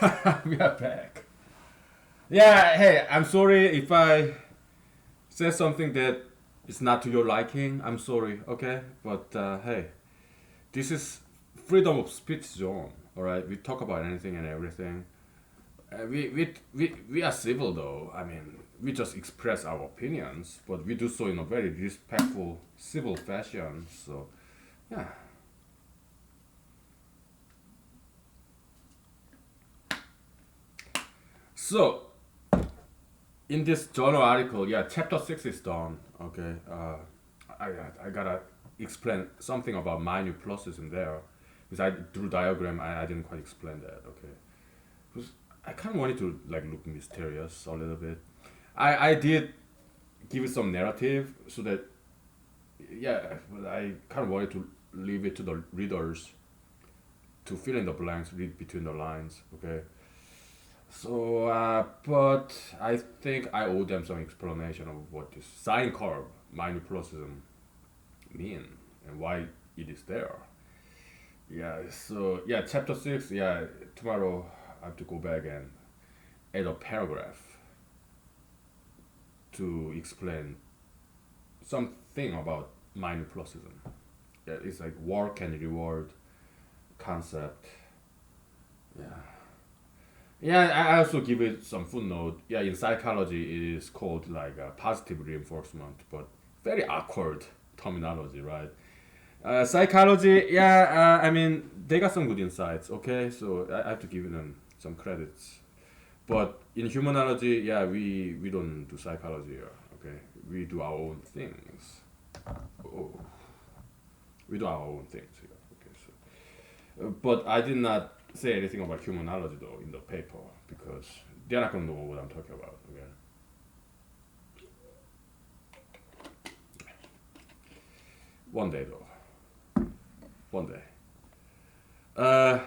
We are back. Yeah, hey, I'm sorry if I said something that is not to your liking. I'm sorry, okay? But hey, this is freedom of speech zone, alright? We talk about anything and everything. We are civil though. I mean, we just express our opinions, but we do so in a very respectful, civil fashion. So, yeah. So, in this journal article, yeah, chapter 6 is done. Okay, I gotta explain something about minor pluses in there because I drew diagram. I didn't quite explain that. Okay, because I kind of wanted to like look mysterious a little bit. I did give it some narrative so that yeah, but I kind of wanted to leave it to the readers to fill in the blanks, read between the lines. Okay, so, but I think I owe them some explanation of what this sine curve, minor plussism, mean and why it is there. Yeah, so yeah, chapter 6, yeah, tomorrow I have to go back and add a paragraph to explain something about minor plussism. Yeah, it's like work and reward concept. Yeah. Yeah, I also give it some footnote. Yeah, in psychology, it is called like positive reinforcement, but very awkward terminology, right? Psychology, yeah, I mean, they got some good insights, okay? So I have to give them some credits. But in humanology, yeah, we don't do psychology here, okay? We do our own things. Oh, we do our own things here, okay? So, but I did not say anything about humanology though in the paper because they're not gonna know what I'm talking about. Okay. One day though. One day. Uh,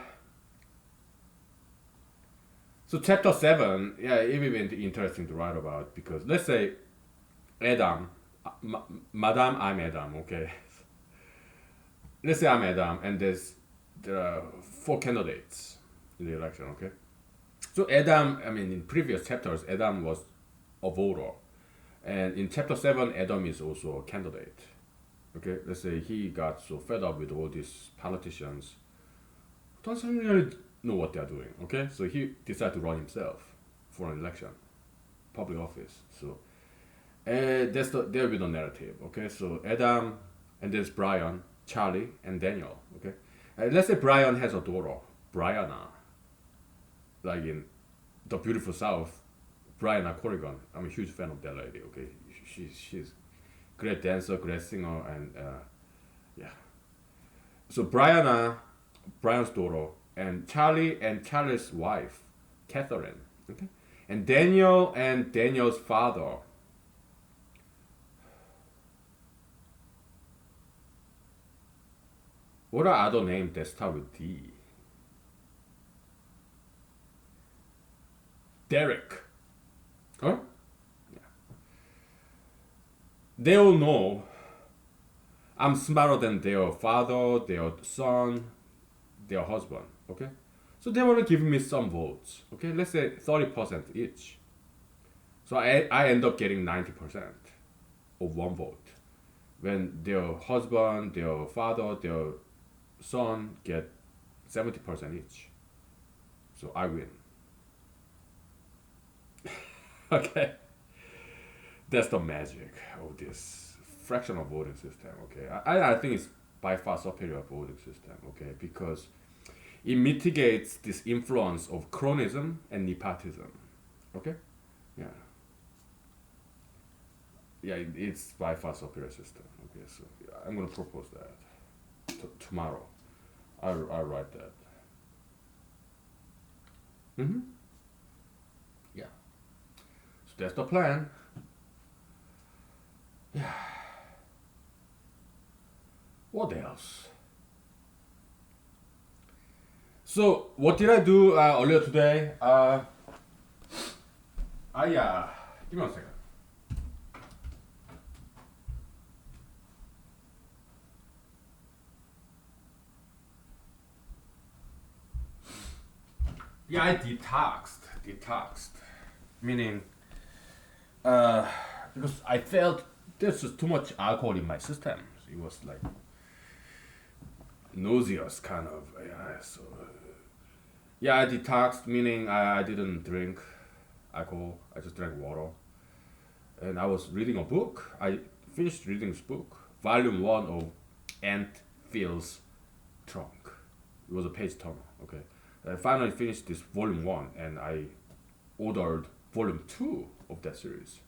so chapter 7, yeah, it will be interesting to write about because let's say Adam, Madam, I'm Adam. Okay. Let's say I'm Adam, and there are four candidates in the election. Okay. So Adam, I mean, in previous chapters, Adam was a voter. And in chapter 7, Adam is also a candidate. Okay, let's say he got so fed up with all these politicians who doesn't really know what they're doing. Okay, so he decided to run himself for an election, public office. So there will be the narrative. Okay, so Adam, and there's Brian, Charlie, and Daniel. Okay, let's say Brian has a daughter, Brianna, like in the beautiful South, Brianna Corrigan. I'm a huge fan of that lady. Okay, she's great dancer, great singer, and yeah. So Brianna, Brian's daughter, and Charlie and Charlie's wife, Catherine. Okay, and Daniel and Daniel's father. What are other names that start with D? Derek. Huh? They all know I'm smarter than their father, their son, their husband. Okay, so they want to give me some votes. Okay, let's say 30% each. So I end up getting 90% of one vote. When their husband, their father, their son get 70% each. So I win. Okay, that's the magic of this fractional voting system. Okay, I think it's by far superior voting system. Okay, because it mitigates this influence of cronism and nepotism. Okay, yeah, yeah, it's by far superior system. Okay, so yeah, I'm gonna propose that tomorrow. I'll write that. Mm-hmm. Yeah, so that's the plan. Yeah. What else? So what did I do earlier today? I give me 1 second. Yeah, I detoxed, meaning because I felt there's just too much alcohol in my system. It was like nauseous kind of. Yeah, so yeah, I detoxed, meaning I didn't drink alcohol. I just drank water, and I was reading a book. I finished reading this book, volume one of Ant Phil's Trunk. It was a page turner. Okay, I finally finished this volume one, and I ordered volume two of that series.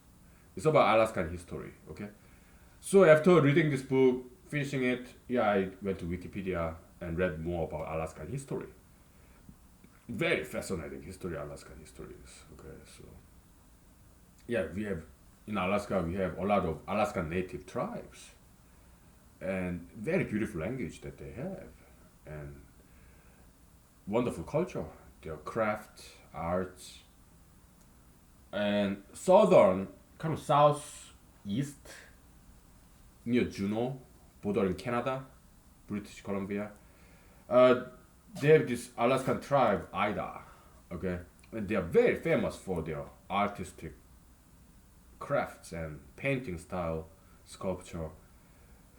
It's about Alaskan history. Okay, so after reading this book, finishing it, yeah, I went to Wikipedia and read more about Alaskan history. Very fascinating history, Alaskan history is. Okay, so yeah, we have in Alaska we have a lot of Alaskan native tribes and very beautiful language that they have and wonderful culture, their craft, arts, and southern kind of southeast near Juneau, bordering Canada, British Columbia. Uh, they have this Alaskan tribe, Ida, okay, and they are very famous for their artistic crafts and painting style, sculpture.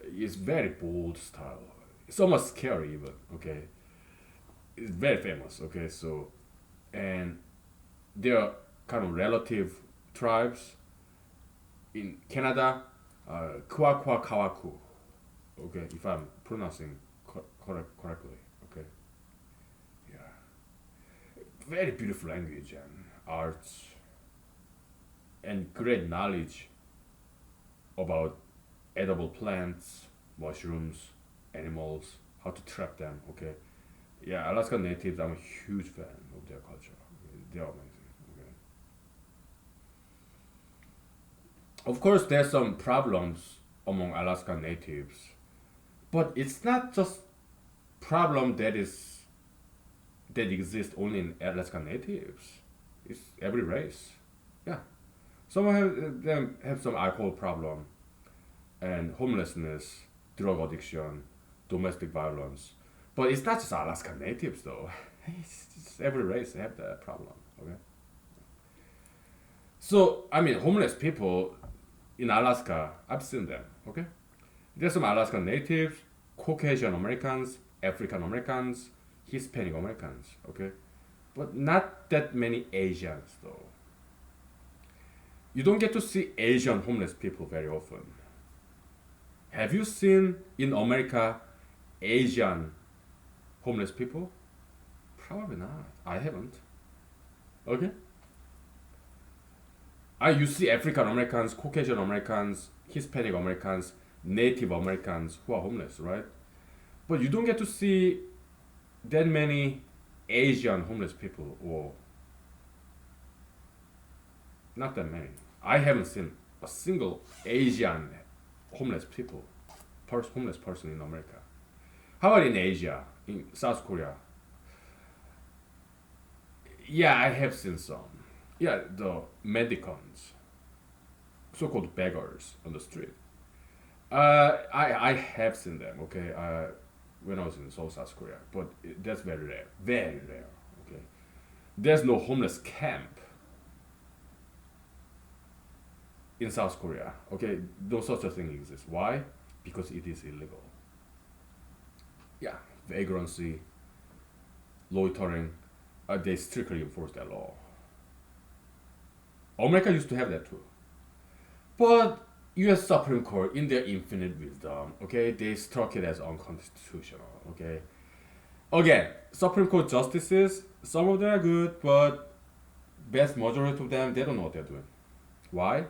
It's very bold style. It's almost scary even, okay. It's very famous, okay. So, and their kind of relative tribes in Canada, Kwakwakawaku, okay, if I'm pronouncing correctly, okay, yeah, very beautiful language and arts and great knowledge about edible plants, mushrooms, animals, how to trap them, okay. Yeah, Alaska natives, I'm a huge fan of their culture. They're amazing, okay. Of course, there's some problems among Alaska natives, but it's not just problem that exists only in Alaska natives. It's every race. Yeah, some of them have some alcohol problem and homelessness, drug addiction, domestic violence. But it's not just Alaska natives though. It's every race have that problem. Okay. So I mean, homeless people in Alaska, I've seen them. Okay. There's some Alaska natives, Caucasian Americans, African Americans, Hispanic Americans. Okay. But not that many Asians though. You don't get to see Asian homeless people very often. Have you seen in America Asian homeless people? Probably not. I haven't. Okay. You see African Americans, Caucasian Americans, Hispanic Americans, Native Americans who are homeless, right? But you don't get to see that many Asian homeless people, or not that many. I haven't seen a single Asian homeless people, homeless person in America. How about in Asia, in South Korea? Yeah, I have seen some. Yeah, the mendicants, so-called beggars on the street. I have seen them. Okay, when I was in Seoul, South Korea, but that's very rare, very rare. Okay, there's no homeless camp in South Korea. Okay, no such a thing exists. Why? Because it is illegal. Yeah, vagrancy, loitering, they strictly enforce that law. America used to have that too. But US Supreme Court, in their infinite wisdom, okay, they struck it as unconstitutional, okay? Again, Supreme Court justices, some of them are good, but vast majority of them, they don't know what they're doing. Why?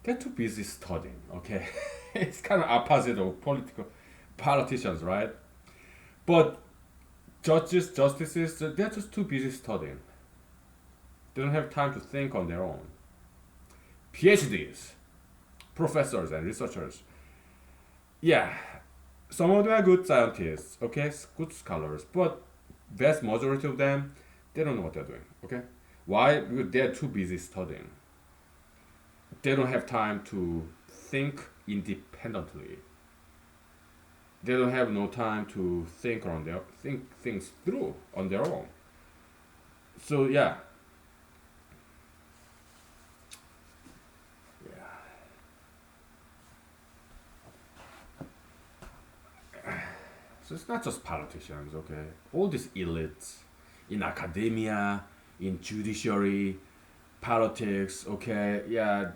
They're too busy studying, okay? It's kind of opposite of politicians, right? But justices, they're just too busy studying. They don't have time to think on their own. PhDs, professors and researchers, yeah, some of them are good scientists, okay, good scholars, but vast majority of them, they don't know what they're doing, okay? Why? Because they're too busy studying. They don't have time to think independently. They don't have no time to think things through on their own. So yeah, yeah. So it's not just politicians, okay? All these elites in academia, in judiciary, politics, okay? Yeah,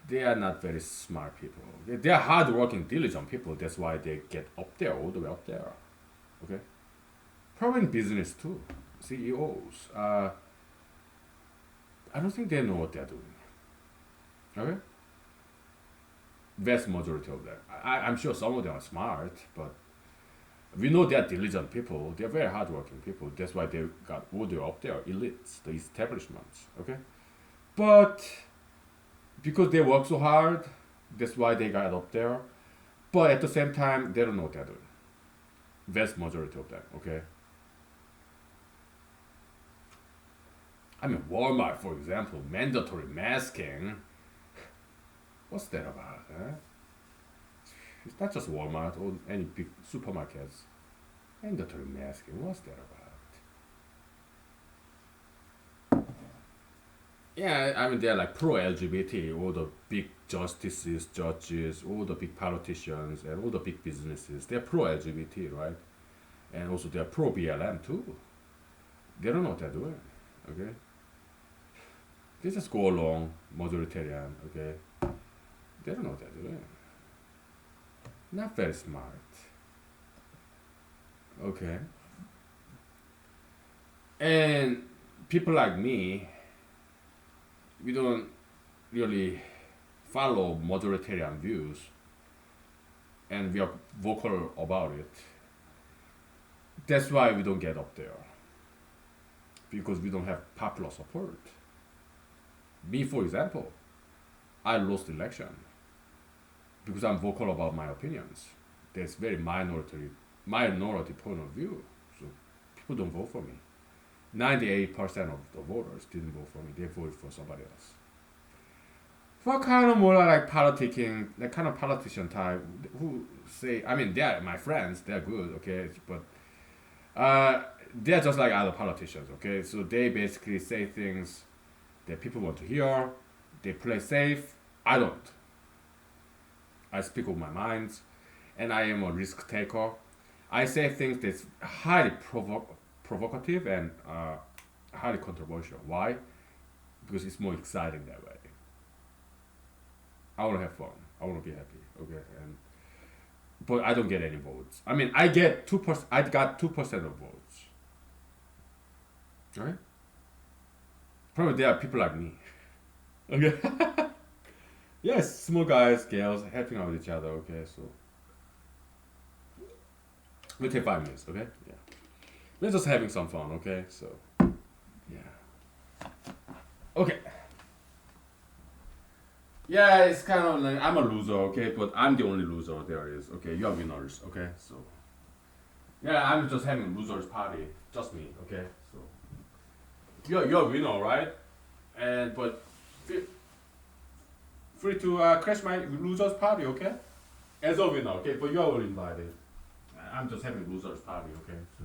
they are not very smart people. They are hardworking, diligent people. That's why they get up there, all the way up there, okay? Probably in business too. CEOs. I don't think they know what they're doing, okay? Vast majority of them. I'm sure some of them are smart, but we know they're diligent people. They're very hardworking people. That's why they got all the way up there, elites, the establishments. Okay, but because they work so hard, that's why they got up there. But at the same time, they don't know what they're doing. Vast majority of them. Okay. I mean, Walmart, for example, mandatory masking. What's that about? Huh? It's not just Walmart or any big supermarkets. Mandatory masking. What's that about? Yeah, I mean they're like pro LGBT, all the big justices, judges, all the big politicians, and all the big businesses. They're pro LGBT, right? And also they're pro BLM too. They don't know what they're doing. Okay, they just go along majoritarian. Okay, they don't know what they're doing. Not very smart. Okay, and people like me, we don't really follow majoritarian views, and we are vocal about it. That's why we don't get up there because we don't have popular support. Me, for example, I lost election because I'm vocal about my opinions. There's very minority point of view, so people don't vote for me. 98% of the voters didn't vote for me. They voted for somebody else. What kind of more like politicking, that kind of politician type who say, I mean, they're my friends, they're good, okay, but they're just like other politicians, okay? So they basically say things that people want to hear. They play safe. I don't. I speak with my mind, and I am a risk taker. I say things that's highly provocative and highly controversial. Why? Because it's more exciting that way. I want to have fun. I want to be happy. Okay, and but I don't get any votes. I mean, I get 2%. I got 2% of votes. Right? Probably there are people like me. Okay. Yes, small guys, girls, helping out each other. Okay, so we'll take 5 minutes. Okay. Yeah. We're just having some fun. Okay. So yeah. Okay. Yeah, it's kind of like I'm a loser. Okay, but I'm the only loser there is. Okay, you're winners. Okay, so yeah, I'm just having a losers party. Just me. Okay, so you're a winner, right? And but feel free to crash my losers party, okay? As a winner, okay? But you're all invited. I'm just having losers party, okay? So.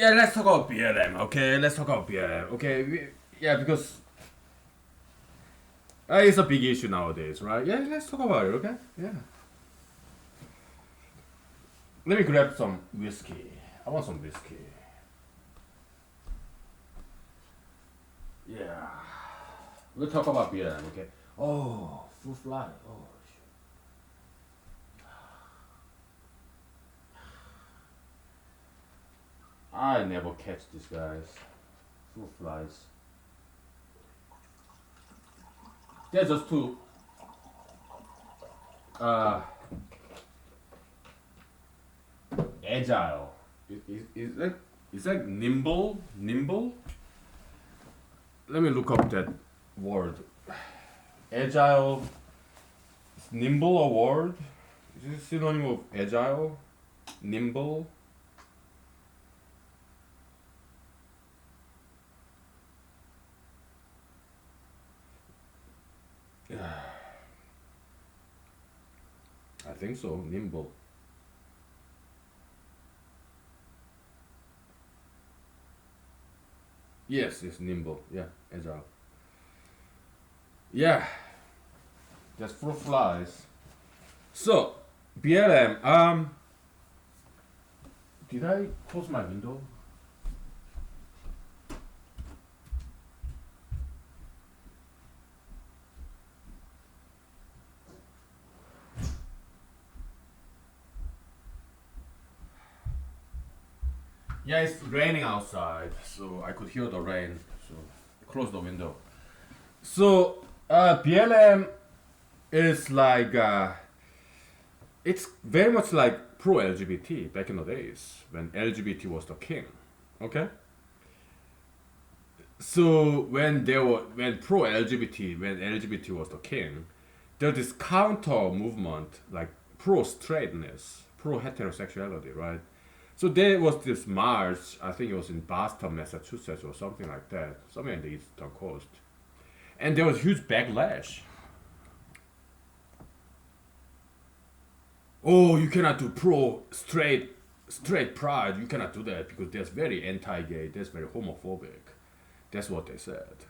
Yeah, let's talk about BLM. Okay, let's talk about BLM. Okay, yeah, because it's a big issue nowadays, right? Yeah, let's talk about it. Okay, yeah. Let me grab some whiskey. I want some whiskey. Yeah. We'll talk about BLM. Okay. Oh, fruit fly. Oh. I never catch these guys. Fruit flies. They're just too uh, agile. Is that nimble? Nimble? Let me look up that word. Agile. Is nimble a word? Is it synonym of agile? Nimble? I think so. Nimble. Yes, it's nimble. Yeah, agile. Yeah, just fruit flies. So, BLM. Did I close my window? Yeah, it's raining outside, so I could hear the rain. So, close the window. So, BLM is like it's very much like pro LGBT back in the days when LGBT was the king. Okay. So when LGBT was the king, there's this counter movement like pro straightness, pro heterosexuality, right? So there was this march. I think it was in Boston, Massachusetts, or something like that, somewhere in the eastern coast, and there was huge backlash. Oh, you cannot do pro straight pride. You cannot do that because that's very anti-gay. That's very homophobic. That's what they said.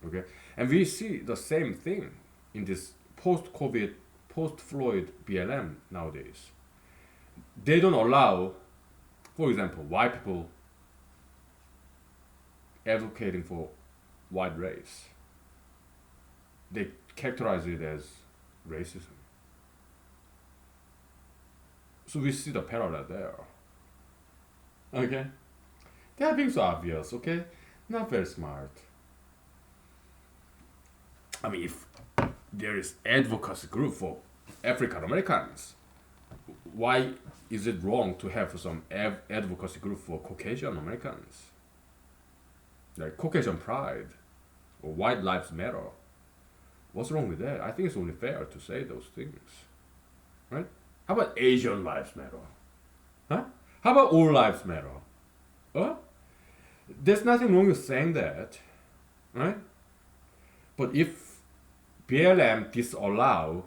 Okay, and we see the same thing in this post-COVID, post-Floyd BLM nowadays. They don't allow, for example, white people advocating for white race. They characterize it as racism. So we see the parallel there. Okay? They are being so obvious, okay? Not very smart. I mean, if there is advocacy group for African Americans, why is it wrong to have some advocacy group for Caucasian Americans? Like Caucasian Pride or White Lives Matter. What's wrong with that? I think it's only fair to say those things. Right? How about Asian Lives Matter? Huh? How about All Lives Matter? Huh? There's nothing wrong with saying that. Right? But if BLM disallow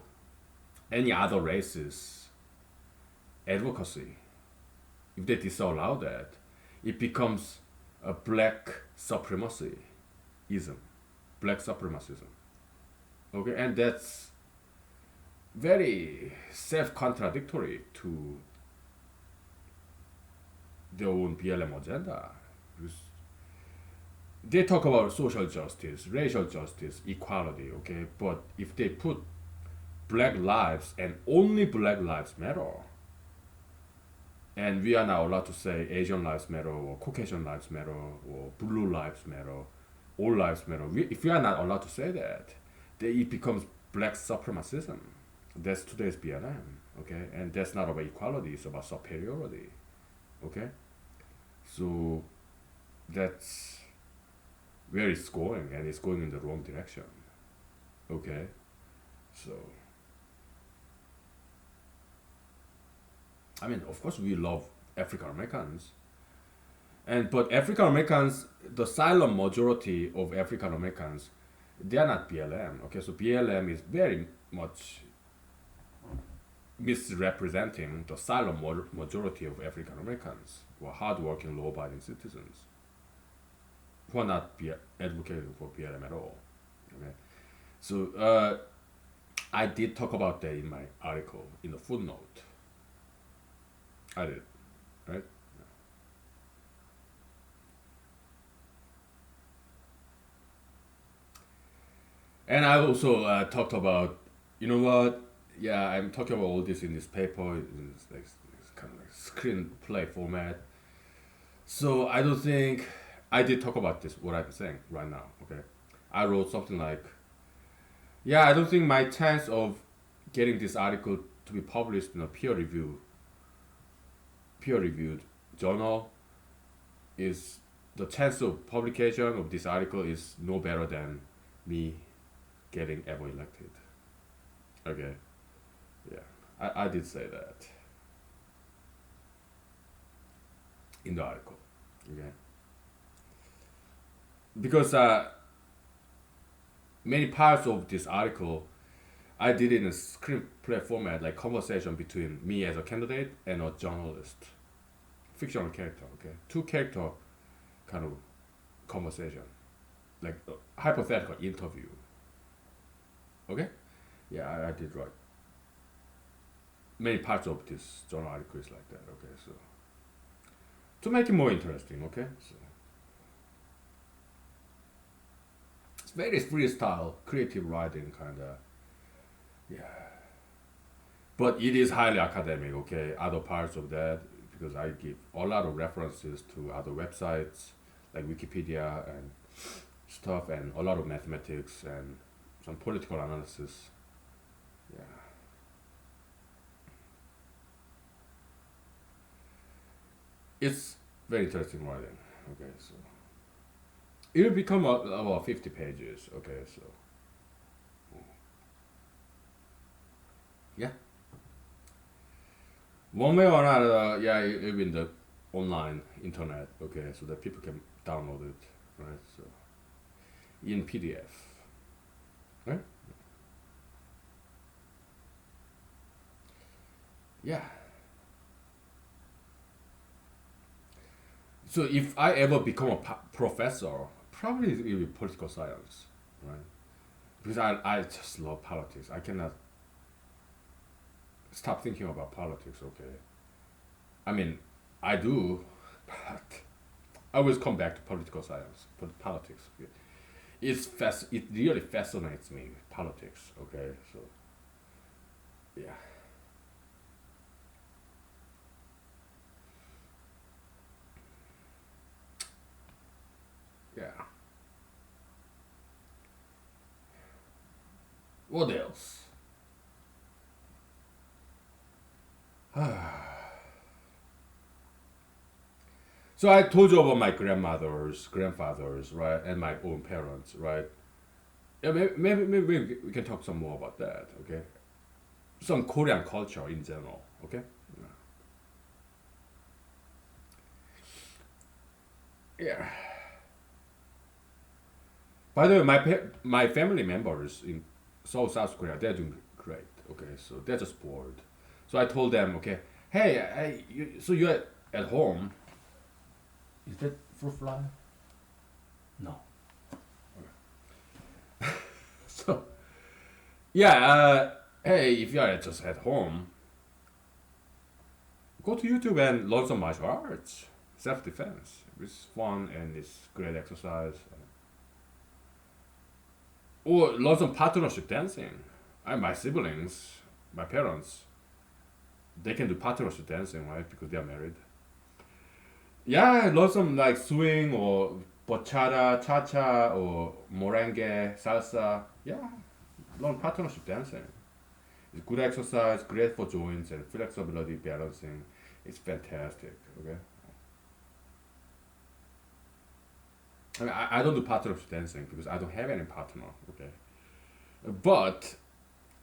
any other races advocacy, if they disallow that, it becomes a black supremacyism, black supremacism. Okay, and that's very self-contradictory to their own BLM agenda. Because they talk about social justice, racial justice, equality, okay, but if they put black lives and only black lives matter, and we are now allowed to say Asian lives matter or Caucasian lives matter or blue lives matter, all lives matter. If we are not allowed to say that, then it becomes black supremacism. That's today's BLM, okay? And that's not about equality, it's about superiority, okay? So that's where it's going, and it's going in the wrong direction, okay? So, I mean, of course, we love African Americans, but African Americans, the silent majority of African Americans, they are not BLM. Okay, so BLM is very much misrepresenting the silent majority of African Americans who are hardworking, law-abiding citizens who are not advocating for BLM at all. Okay, so I did talk about that in my article in the footnote. I did, right? And I also talked about, you know what? Yeah, I'm talking about all this in this paper. It's kind of like screenplay format. So I don't think I did talk about this. What I'm saying right now. Okay, I wrote something like, yeah, I don't think my chance of getting this article to be published in a peer reviewed journal is the chance of publication of this article is no better than me getting ever elected. Okay, yeah, I did say that in the article. Okay, because many parts of this article I did it in a screenplay format, like conversation between me as a candidate and a journalist, fictional character. Okay, two character kind of conversation, like a hypothetical interview. Okay, yeah, I did write many parts of this journal article is like that. Okay, so to make it more interesting. Okay, so it's very freestyle, creative writing kind of. Yeah, but it is highly academic. Okay, other parts of that because I give a lot of references to other websites like Wikipedia and stuff, and a lot of mathematics and some political analysis. Yeah, it's very interesting writing. Okay, so it will become about 50 pages. Okay, so yeah, one way or another, yeah, it will be in the online internet. Okay, so that people can download it, right? So in PDF, right? Yeah. So if I ever become a professor, probably it will be political science, right? Because I just love politics. I cannot stop thinking about politics. Okay, I mean, I do, but I always come back to political science, politics. It really fascinates me, politics. Okay, so yeah, yeah. What else? So I told you about my grandmothers, grandfathers, right, and my own parents, right? Yeah, maybe we can talk some more about that. Okay, some Korean culture in general. Okay. Yeah. By the way, my family members in South Korea, they're doing great. Okay, so they're just bored. So I told them, okay, hey, so you're at home. Is that fruit fly? No. So yeah, hey, if you're just at home, go to YouTube and learn some martial arts, self defense. It's fun and it's great exercise. Or learn some partnership dancing. My siblings, my parents, they can do partnership dancing, right? Because they are married. Yeah, learn some like swing or bachata, cha-cha, or merengue, salsa. Yeah, learn partnership dancing. It's good exercise, great for joints and flexibility, balancing. It's fantastic. Okay. I mean, I don't do partnership dancing because I don't have any partner. Okay. But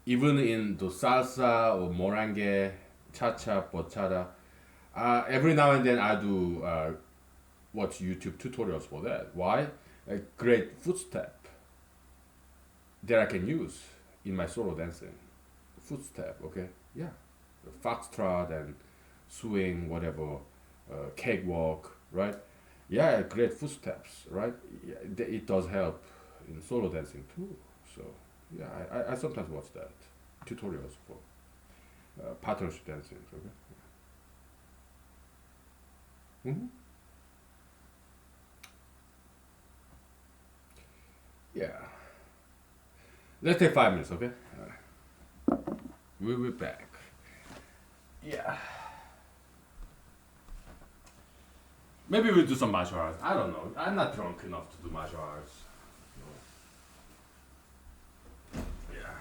even in the salsa or merengue, cha-cha, bachata, every now and then I do watch YouTube tutorials for that. Why? A great footstep that I can use in my solo dancing. Footstep, okay? Yeah. foxtrot and swing, whatever, cakewalk, right? Yeah, great footsteps, right? Yeah, it does help in solo dancing too. So yeah, I sometimes watch that tutorials for partnership dancing. Okay. Hmm. Yeah. Let's take 5 minutes, okay? We'll be back. Yeah. Maybe we'll do some martial arts. I don't know. I'm not drunk enough to do martial arts. Yeah.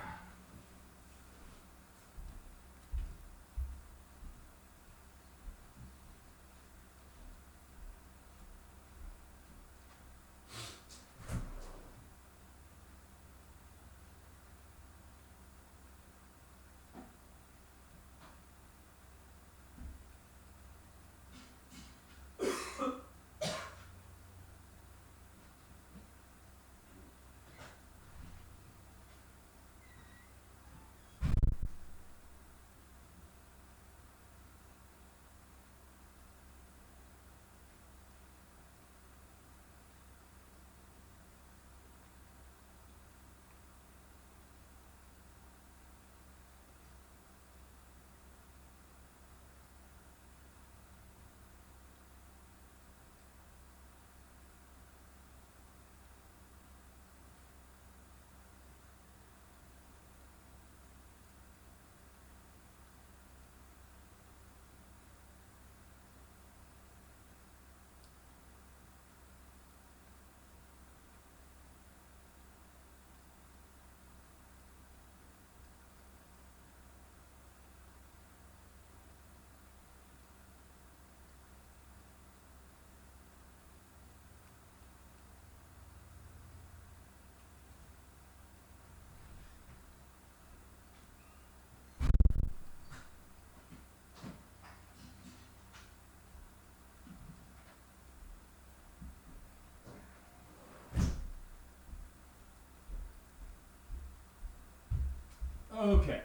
Okay.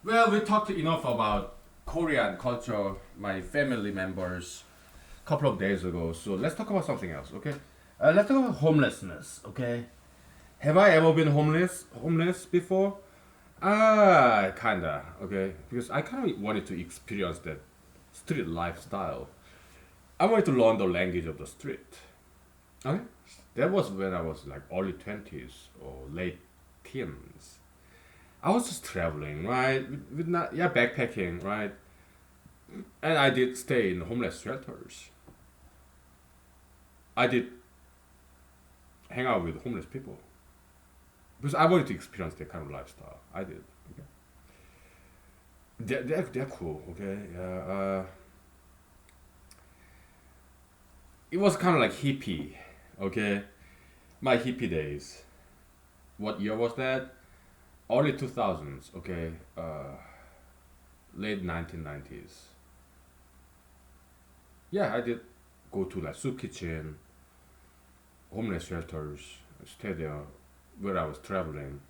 Well, we talked enough about Korean culture, my family members, a couple of days ago. So let's talk about something else, okay? Let's talk about homelessness, okay? Have I ever been homeless before? Kinda, okay? Because I kind of wanted to experience that street lifestyle. I wanted to learn the language of the street. Okay? That was when I was like early 20s or late teens. I was just traveling, right? With not, yeah, backpacking, right? And I did stay in homeless shelters. I did hang out with homeless people because I wanted to experience that kind of lifestyle. I did. Okay, they're cool. Okay, it was kind of like hippie. Okay, my hippie days. What year was that? Early 2000s. Okay, late 1990s. Yeah, I did go to like soup kitchen, homeless shelters, stay there where I was traveling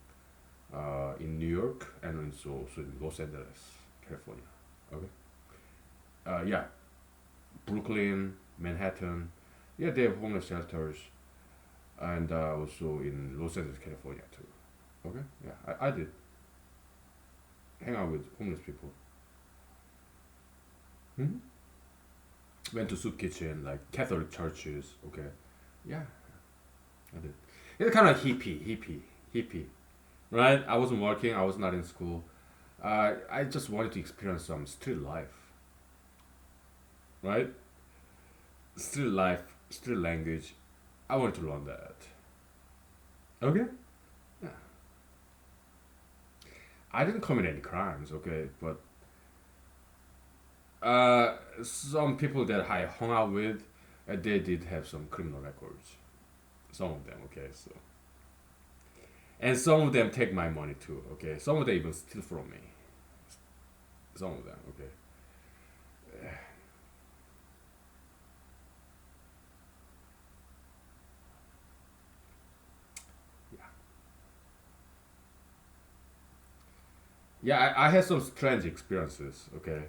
in New York and also in Los Angeles, California. Okay. Yeah, Brooklyn, Manhattan. Yeah, they have homeless shelters, and also in Los Angeles, California too. Okay. Yeah, I did hang out with homeless people. Hmm. Went to soup kitchen, like Catholic churches. Okay. Yeah, I did. It's kind of like hippie, right? I wasn't working. I was not in school. I just wanted to experience some street life, right? Street life, street language. I wanted to learn that. Okay. Yeah. I didn't commit any crimes. Okay, but some people that I hung out with, they did have some criminal records. Some of them. Okay, so and some of them take my money too. Okay, some of them even steal from me. Some of them. Okay. Yeah. Yeah, I had some strange experiences. Okay,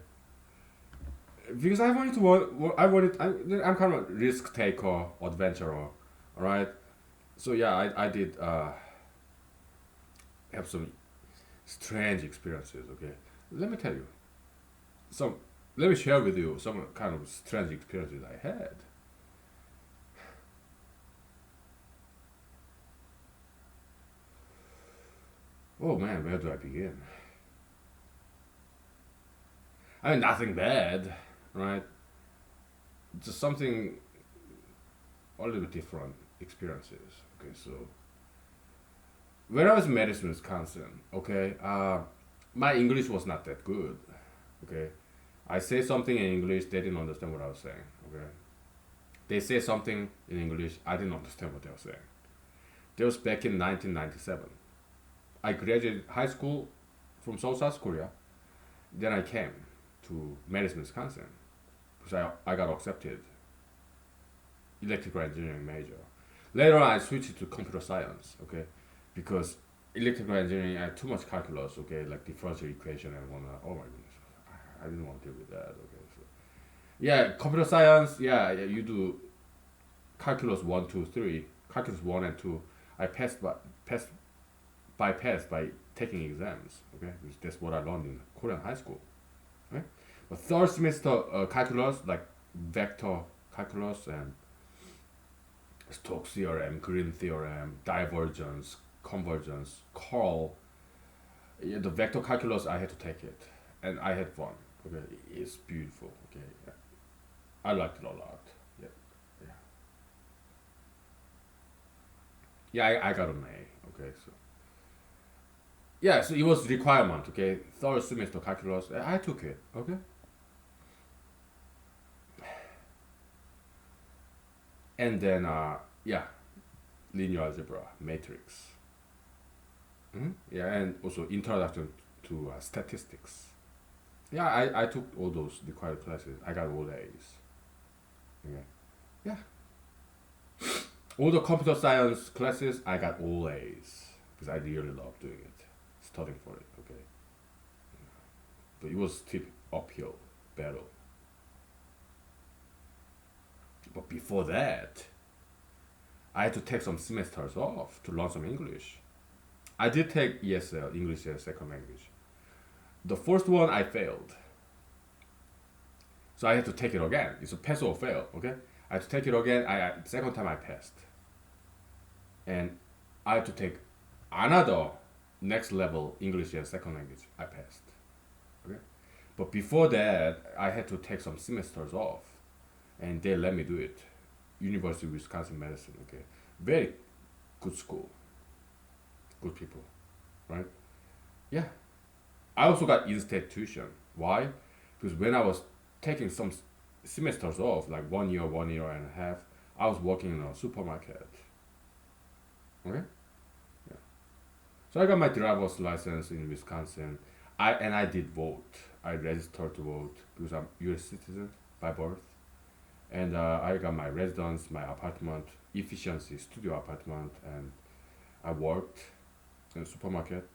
because I wanted to I wanted I'm kind of a risk taker, adventurer. All right. So yeah, I did have some strange experiences. Okay, let me tell you some. Let me share with you some kind of strange experiences I had. Oh man, where do I begin? I mean, nothing bad, right? Just something a little bit different experiences. Okay, so when I was in Madison, Wisconsin, okay, my English was not that good. Okay, I say something in English, they didn't understand what I was saying. Okay, they say something in English, I didn't understand what they were saying. That was back in 1997. I graduated high school from South Korea. Then I came to Madison, Wisconsin because I got accepted electrical engineering major. Later on, I switched to computer science. Okay, because electrical engineering I had too much calculus. Okay, like differential equation and whatnot. Oh my goodness, I didn't want to deal with that. Okay, so yeah, computer science. Yeah, yeah, you do calculus one, two, three, calculus one and two. I passed bypassed by taking exams. Okay, because that's what I learned in Korean high school. Right, but third semester calculus like vector calculus and Stokes theorem, Green theorem, divergence, convergence, curl. Yeah, the vector calculus I had to take it, and I had fun. Okay, it's beautiful. Okay, yeah. I liked it a lot. Yeah, yeah, yeah. I got an A. Okay, so yeah, so it was requirement. Okay, third semester calculus. I took it. Okay, and then yeah, linear algebra, matrix. Yeah, and also introduction to statistics. Yeah, I took all those required classes. I got all A's. Okay. Yeah, all the computer science classes, I got all A's because I really love doing it, studying for it. Okay, but it was steep uphill battle. But before that, I had to take some semesters off to learn some English. I did take ESL, English as second language. The first one I failed, so I had to take it again. It's a pass or fail. Okay, I had to take it again. Second time I passed, and I had to take another next level English as second language. I passed. Okay, but before that, I had to take some semesters off, and they let me do it. University of Wisconsin Medicine. Okay, very good school, good people, right? Yeah, I also got in-state tuition. Why? Because when I was taking some semesters off, like 1 year and a half, I was working in a supermarket. Okay, yeah. So I got my driver's license in Wisconsin. I did vote. I registered to vote because I'm U.S. citizen by birth, and I got my residence, my apartment, efficiency studio apartment, and I worked in a supermarket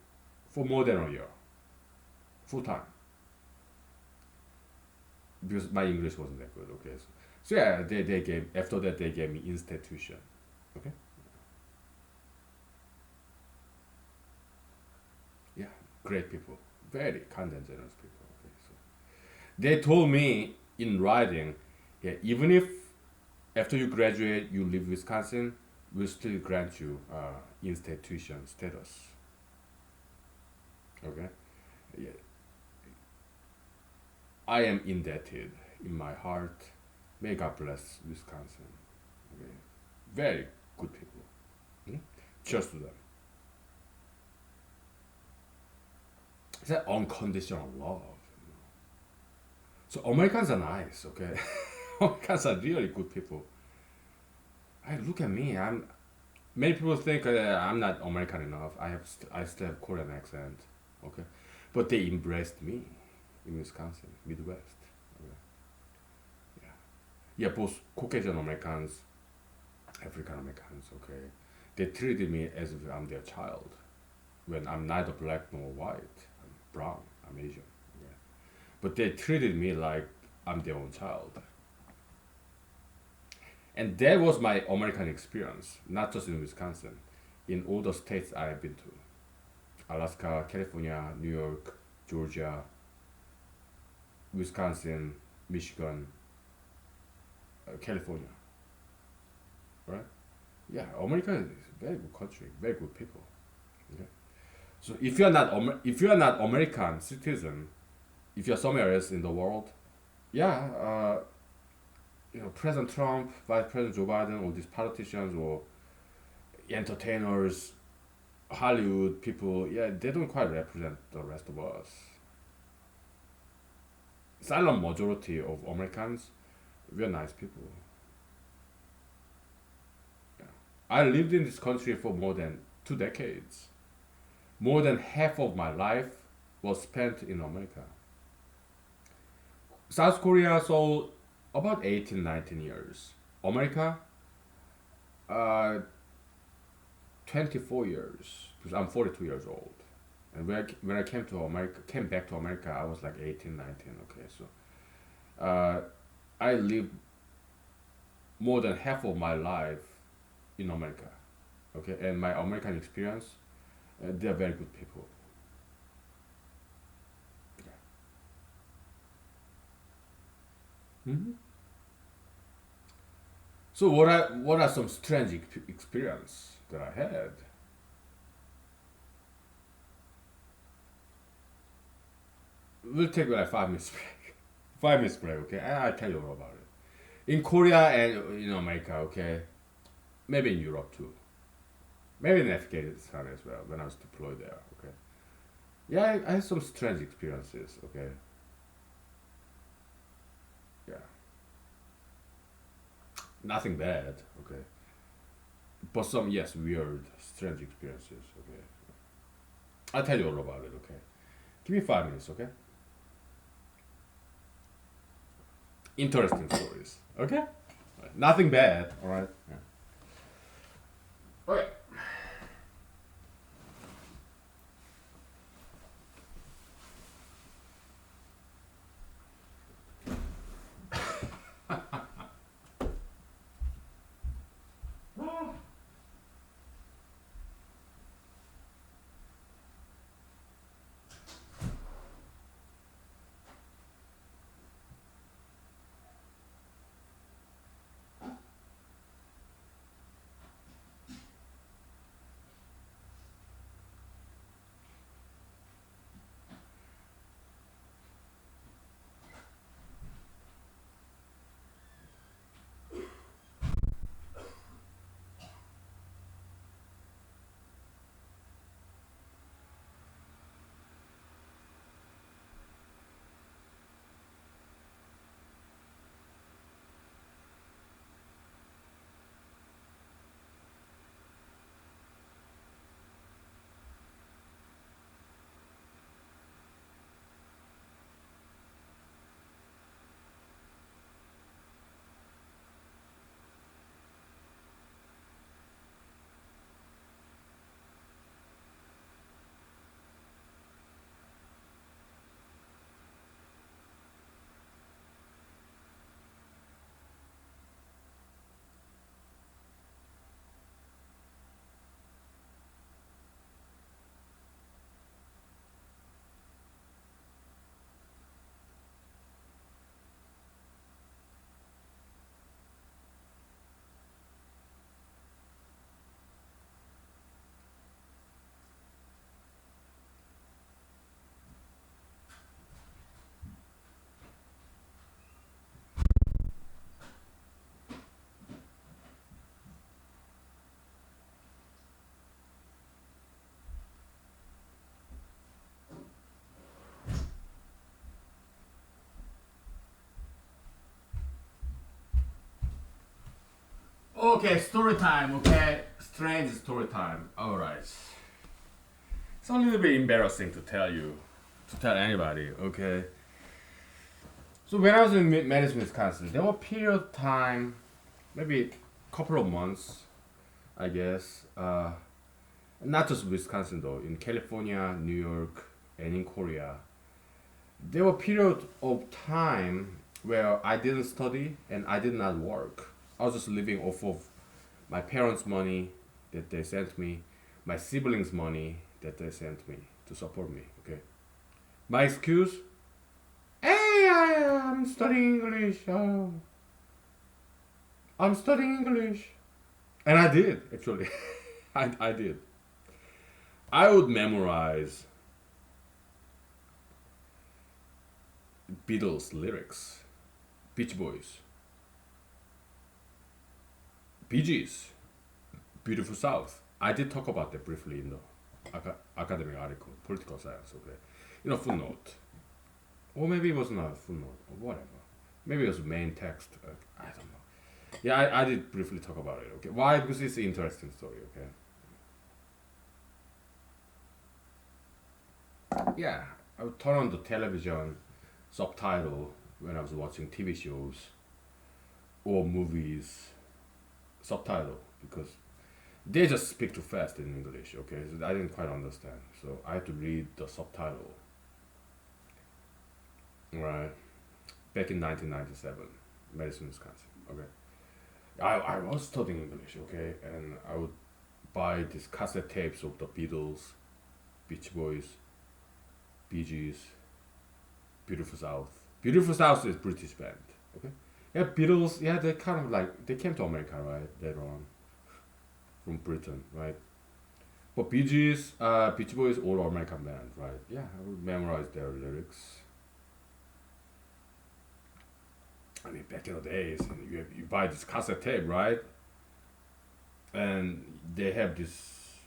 for more than a year, full time, because my English wasn't that good. Okay, so yeah, they gave after that they gave me institution. Okay, yeah, great people, very kind and generous people. Okay, so they told me in writing, yeah, even if after you graduate you leave Wisconsin, we'll still grant you institution status. Okay, yeah, I am indebted in my heart. May God bless Wisconsin. Okay, very good people. Hmm? Cheers to them. It's that unconditional love. So Americans are nice, okay? Americans are really good people. I look at me. I'm. Many people think I'm not American enough. I still have Korean accent, okay? But they embraced me in Wisconsin, Midwest. Okay? Yeah, yeah. Both Caucasian Americans, African Americans, okay? They treated me as if I'm their child when I'm neither black nor white. brown. I'm Asian. Okay? But they treated me like I'm their own child. And that was my American experience, not just in Wisconsin, in all the states I've been to: Alaska, California, New York, Georgia, Wisconsin, Michigan, California. Right? Yeah, America is a very good country, very good people. Okay? So if you are not American citizen, if you're somewhere else in the world, yeah, President Trump, Vice President Joe Biden, all these politicians or entertainers, Hollywood people, yeah, they don't quite represent the rest of us. Silent majority of Americans, we're nice people. Yeah. I lived in this country for more than 2 decades. More than half of my life was spent in America. South Korea, so about 18, 19 years. America, uh, 24 years, because I'm 42 years old. And when I came back to America, I was like 18, 19. Okay, so I lived more than half of my life in America. Okay, and my American experience, they're very good people. Hmm. So what are some strange experience that I had? We'll take like 5 minutes break. 5 minutes break, okay? And I'll tell you all about it. In Korea and in America, okay? Maybe in Europe too. Maybe in Afghanistan as well when I was deployed there, okay? Yeah, I had some strange experiences, okay? Yeah. Nothing bad, okay? But some, yes, weird, strange experiences, okay? I'll tell you all about it, okay? Give me 5 minutes, okay? Interesting stories, okay? Nothing bad, alright? Yeah. Okay. Okay, story time, okay? Strange story time. Alright. It's a little bit embarrassing to tell you, to tell anybody, okay? So when I was in Madison, Wisconsin, there were a period of time, maybe a couple of months, I guess. Not just Wisconsin though, in California, New York, and in Korea, there were periods of time where I didn't study and I did not work. I was just living off of my parents' money that they sent me, my siblings' money that they sent me to support me. Okay. My excuse? Hey, I'm studying English. Oh, I'm studying English. And I did, actually. I did. I would memorize Beatles lyrics, Beach Boys, Bee Gees, Beautiful South. I did talk about that briefly in the academic article, Political Science, okay? Footnote. Or maybe it was not a footnote, or whatever. Maybe it was main text. I don't know. Yeah, I did briefly talk about it, okay? Why? Because it's an interesting story, okay? Yeah, I would turn on the television subtitle when I was watching TV shows or movies, subtitle, because they just speak too fast in English, okay? So I didn't quite understand. So I had to read the subtitle. Right. Back in 1997, Madison, Wisconsin, okay? I was studying English, okay? And I would buy these cassette tapes of the Beatles, Beach Boys, Bee Gees, Beautiful South. Beautiful South is British band, okay? Yeah, Beatles, yeah, they kind of like, they came to America, right? Later on, from Britain, right? But Bee Gees, Beach Boys, all American band, right? Yeah, I would memorize their lyrics. I mean, back in the days, you buy this cassette tape, right? And they have this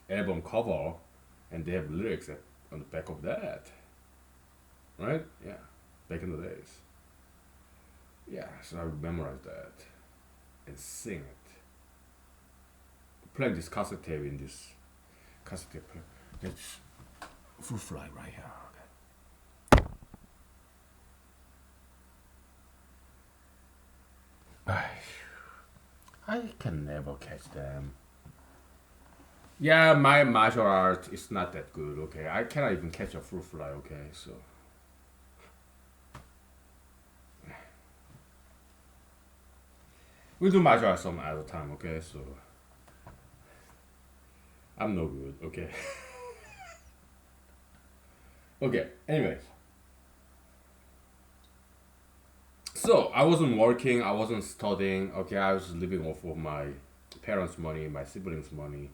album cover, and they have lyrics on the back of that, right? Yeah, back in the days. Yeah, so I would memorize that and sing it. Playing this cassette tape in this cassette tape player. It's full fly right here. Okay. I can never catch them. Yeah, my martial art is not that good. Okay, I cannot even catch a fruit fly. Okay, so we do martial art some other time. Okay, so I'm no good. Okay. Okay. Anyways, so I wasn't working. I wasn't studying. Okay, I was living off of my parents' money, my siblings' money.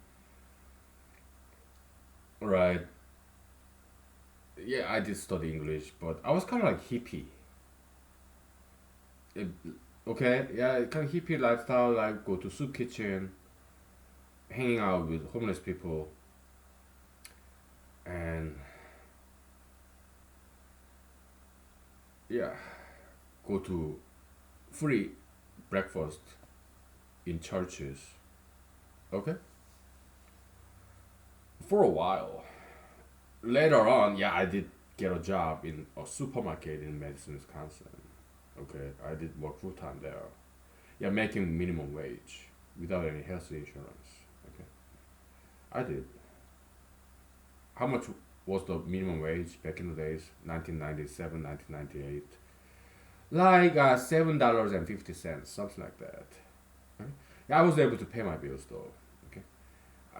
Right. Yeah, I did study English, but I was kind of like hippie. It, okay, yeah, kind of hippie lifestyle, like go to soup kitchen, hanging out with homeless people, and yeah, go to free breakfast in churches. Okay, for a while. Later on, yeah, I did get a job in a supermarket in Madison, Wisconsin. Okay, I did work full time there. Yeah, making minimum wage without any health insurance. Okay, I did. How much was the minimum wage back in the days? 1997, 1998. Like $7.50, something like that. Okay? Yeah, I was able to pay my bills though. Okay,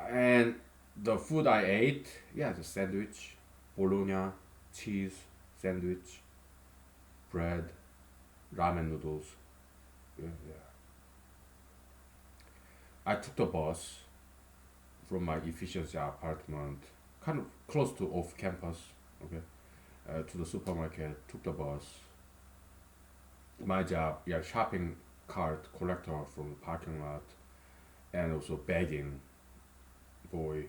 and the food I ate, yeah, the sandwich, bologna, cheese, sandwich, bread, ramen noodles. Yeah, yeah. I took the bus from my efficiency apartment, kind of close to off campus, okay, to the supermarket. Took the bus. My job, yeah, shopping cart collector from the parking lot, and also bagging boy,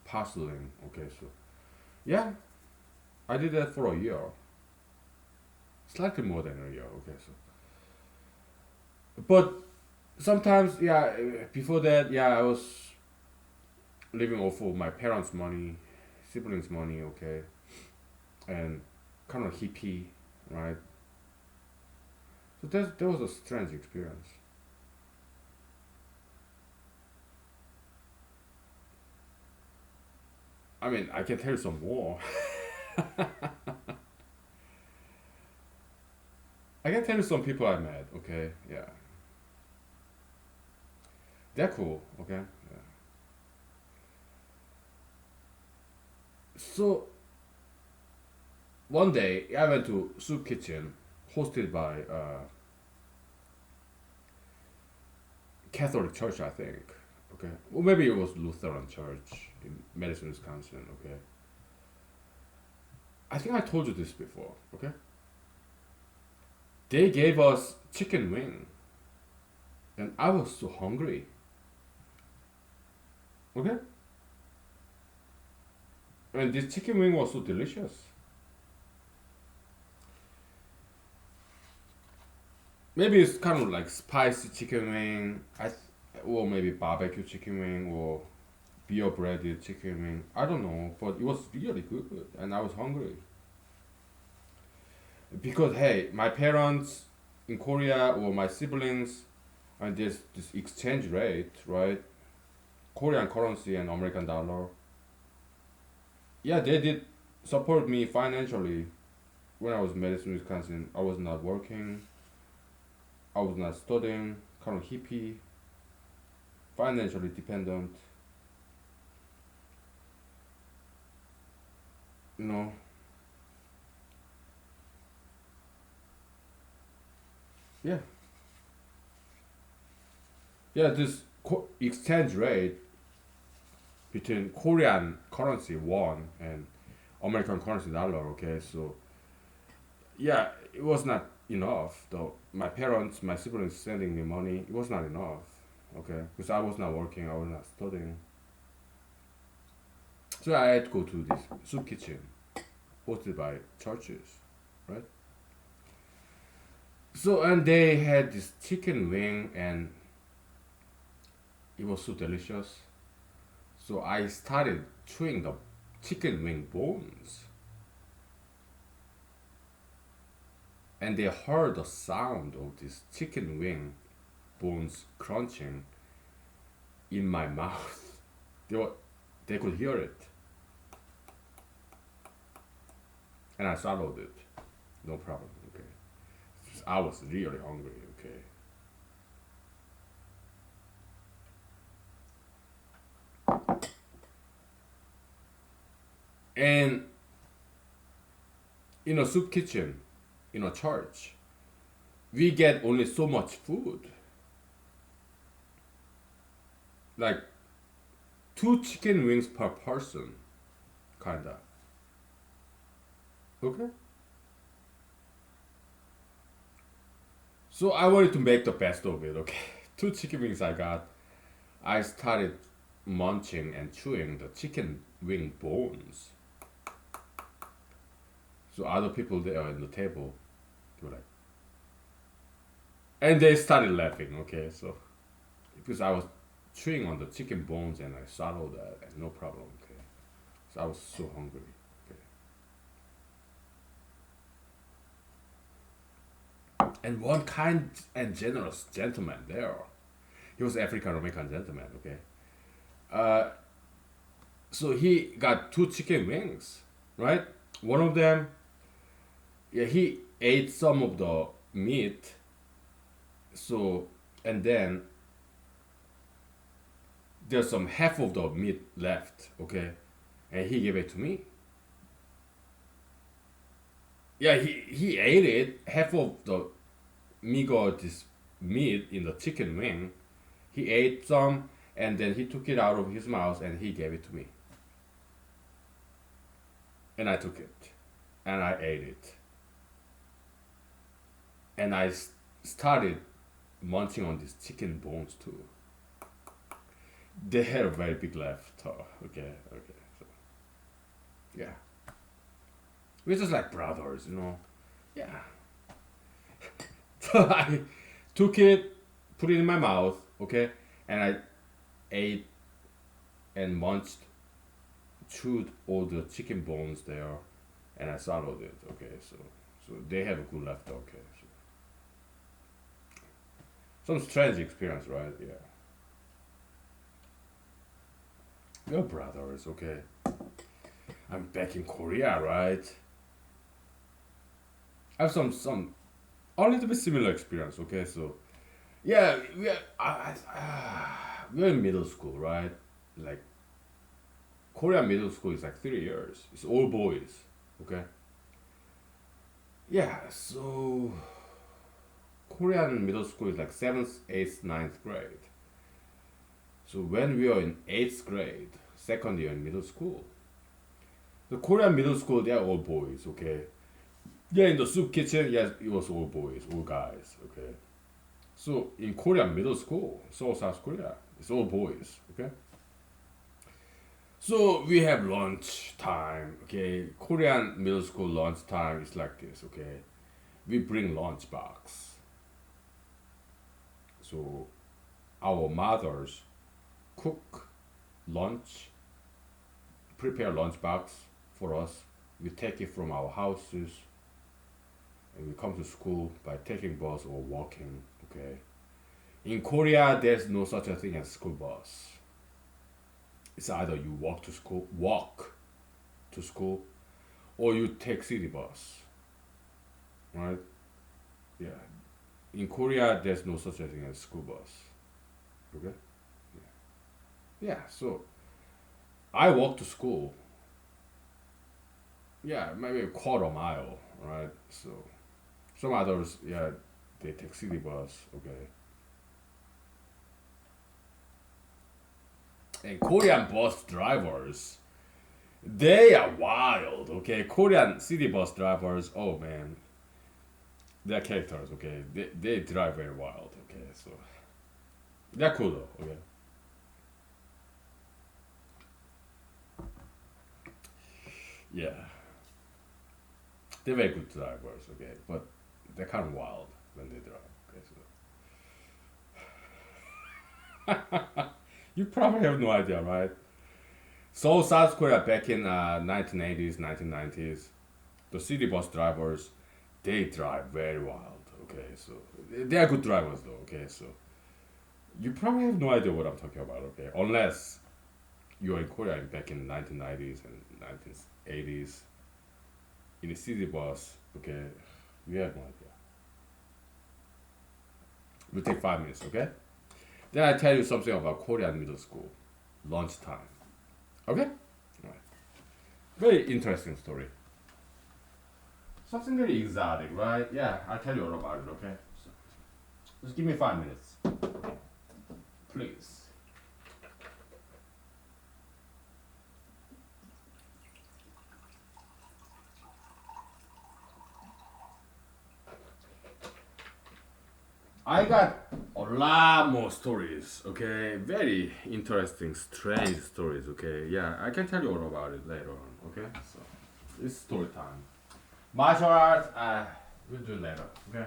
parceling. Okay, so yeah, I did that for a year, slightly more than a year. Okay, so but sometimes, yeah, before that, yeah, I was living off of my parents' money, siblings' money. Okay, and kind of hippie, right? So that was a strange experience. I mean, I can tell you some more. I can tell you some people I met. Okay, yeah, they're cool. Okay, yeah. So one day I went to soup kitchen, hosted by Catholic Church, I think. Okay, well maybe it was Lutheran Church in Madison, Wisconsin. Okay, I think I told you this before. Okay, they gave us chicken wing, and I was so hungry. Okay, and this chicken wing was so delicious. Maybe it's kind of like spicy chicken wing, or maybe barbecue chicken wing, or beer breaded chicken wing. I don't know, but it was really good, and I was hungry because hey, my parents in Korea or my siblings, and there's this exchange rate, right? Korean currency and American dollar. Yeah, they did support me financially when I was in Madison, Wisconsin. I was not working. I was not studying. Kind of hippie, financially dependent. You know. Yeah, yeah. This exchange rate between Korean currency won and American currency dollar. Okay, so yeah, it was not enough. Though my parents, my siblings sending me money, it was not enough. Okay, because I was not working, I was not studying, so I had to go to this soup kitchen hosted by churches, right? So and they had this chicken wing, and it was so delicious. So I started chewing the chicken wing bones, and they heard the sound of this chicken wing bones crunching in my mouth. They were, they could hear it, and I swallowed it, no problem. Okay, I was really hungry. Okay, and in a soup kitchen, in a church, we get only so much food, like two chicken wings per person, kinda. Okay, so I wanted to make the best of it. Okay, two chicken wings I got. I started munching and chewing the chicken wing bones. So other people there on the table, they were like, and they started laughing. Okay, so because I was chewing on the chicken bones and I swallowed that, and no problem. Okay, so I was so hungry. Okay, and one kind and generous gentleman there. He was African American gentleman. Okay, uh, so he got two chicken wings, right? One of them, yeah, he ate some of the meat. So and then there's some half of the meat left. Okay, and he gave it to me. Yeah, he ate it. Half of the meager this meat in the chicken wing. He ate some, and then he took it out of his mouth and he gave it to me. And I took it, and I ate it, and started munching on these chicken bones too. They had a very big laugh. Okay, okay, so yeah, we're just like brothers, you know. Yeah. So I took it, put it in my mouth, okay, and I ate and munched, chewed all the chicken bones there, and I swallowed it. Okay, so they have a good left. Okay, so some strange experience, right? Yeah, we're brothers. Okay, I'm back in Korea, right? I have some a little bit similar experience. Okay, so yeah, we're in middle school, right? Like Korean middle school is like 3 years. It's all boys. Okay. Yeah, so Korean middle school is like seventh, eighth, ninth grade. So when we were in eighth grade, second year in middle school, the Korean middle school they are all boys. Okay. Yeah, in the soup kitchen, yes, it was all boys, all guys. Okay. So in Korean middle school, Seoul, South Korea, it's all boys. Okay. So we have lunch time. Okay. Korean middle school lunch time is like this. Okay. We bring lunch box. So our mothers cook lunch, prepare lunch box for us. We take it from our houses and we come to school by taking bus or walking. Okay. In Korea, there's no such a thing as school bus. It's either you walk to school, or you take city bus. Right? Yeah. In Korea, there's no such a thing as school bus. Okay. Yeah. So I walk to school. Yeah, maybe a quarter mile. Right. So some others, yeah, they take city bus. Okay. And Korean bus drivers, they are wild. Okay. Korean city bus drivers. Oh man, they're characters. Okay. They drive very wild. Okay. So they're cool though. Okay. Yeah. They're very good drivers. Okay. But they're kind of wild when they drive. Okay. So you probably have no idea, right? So South Korea back in 1980s, 1990s, the city bus drivers, they drive very wild. Okay, so they are good drivers though. Okay, so you probably have no idea what I'm talking about. Okay, unless you're in Korea back in 1990s and 1980s in a city bus. Okay, you have no idea. We'll take 5 minutes. Okay, then I tell you something about Korean middle school lunchtime. Okay, all right. Very interesting story. Something very exotic, right? Yeah, I'll tell you all about it, okay? So, just give me 5 minutes, please. I got a lot more stories, okay? Very interesting, strange stories, okay? Yeah, I can tell you all about it later on, okay? So, it's story time. Martial arts, we'll do it later, okay?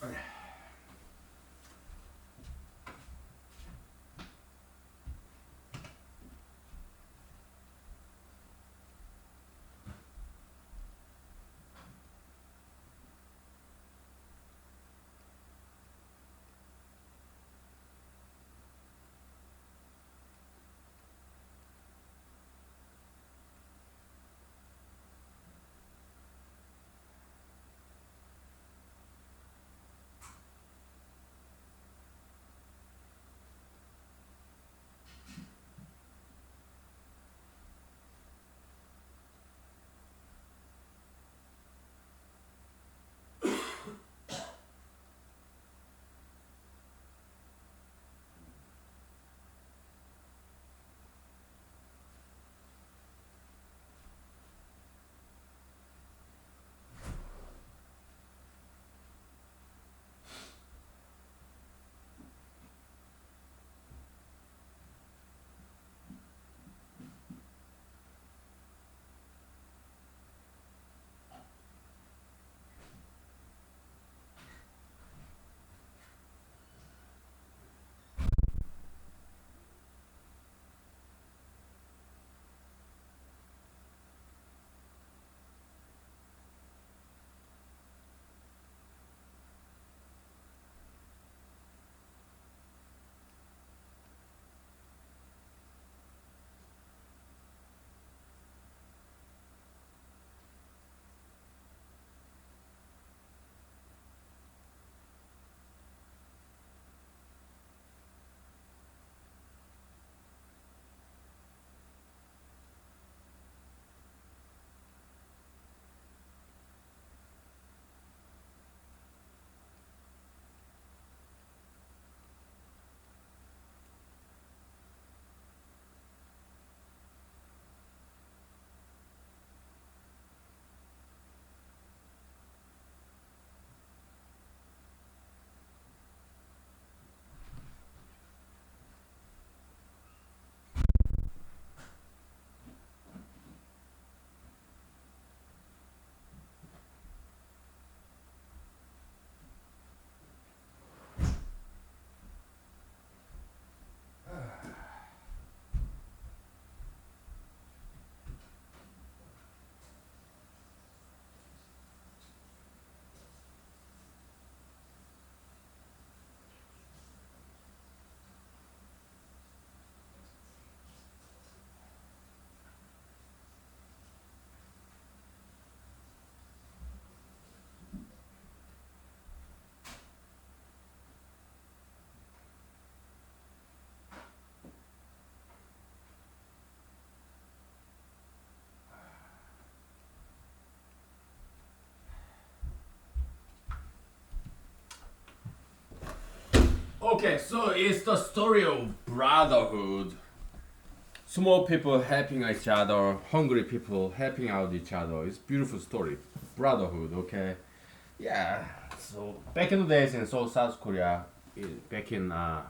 Okay. Okay, so it's the story of brotherhood. Small people helping each other, hungry people helping out each other. It's beautiful story. Brotherhood, okay? Yeah. So back in the days in South Korea, back in I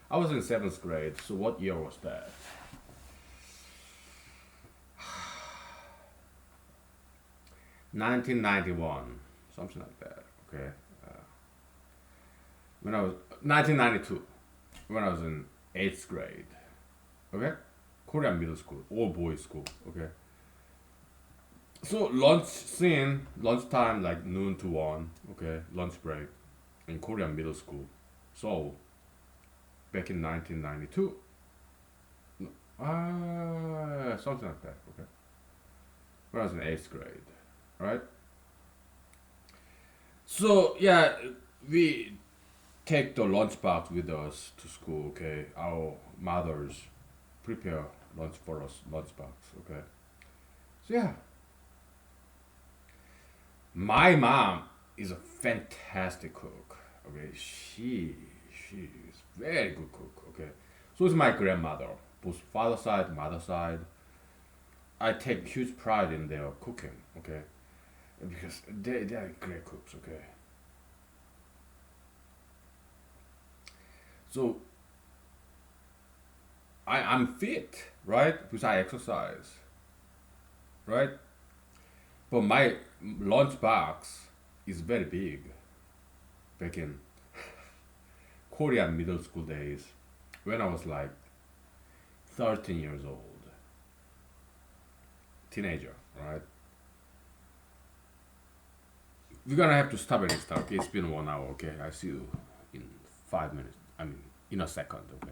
was in seventh grade. So what year was that? 1991, something like that. Okay. When I was 1992, when I was in eighth grade. Okay. Korean middle school, all boys school. Okay. So lunch scene, lunchtime like noon to one. Okay, lunch break in Korean middle school. So back in 1992, something like that. Okay, when I was in eighth grade, right? So yeah, we take the lunch box with us to school. Okay, our mothers prepare lunch for us, lunch box. Okay, so yeah, my mom is a fantastic cook. Okay, she is very good cook. Okay, so is my grandmother, both father side, mother side. I take huge pride in their cooking. Okay, because they are great cooks. Okay, so I'm fit, right? Because I exercise, right? But my lunch box is very big back in Korean middle school days when I was like 13 years old, teenager, right? We're gonna have to stop it next time. Okay, it's been 1 hour. Okay, I see you in 5 minutes. I mean, in a second. Okay.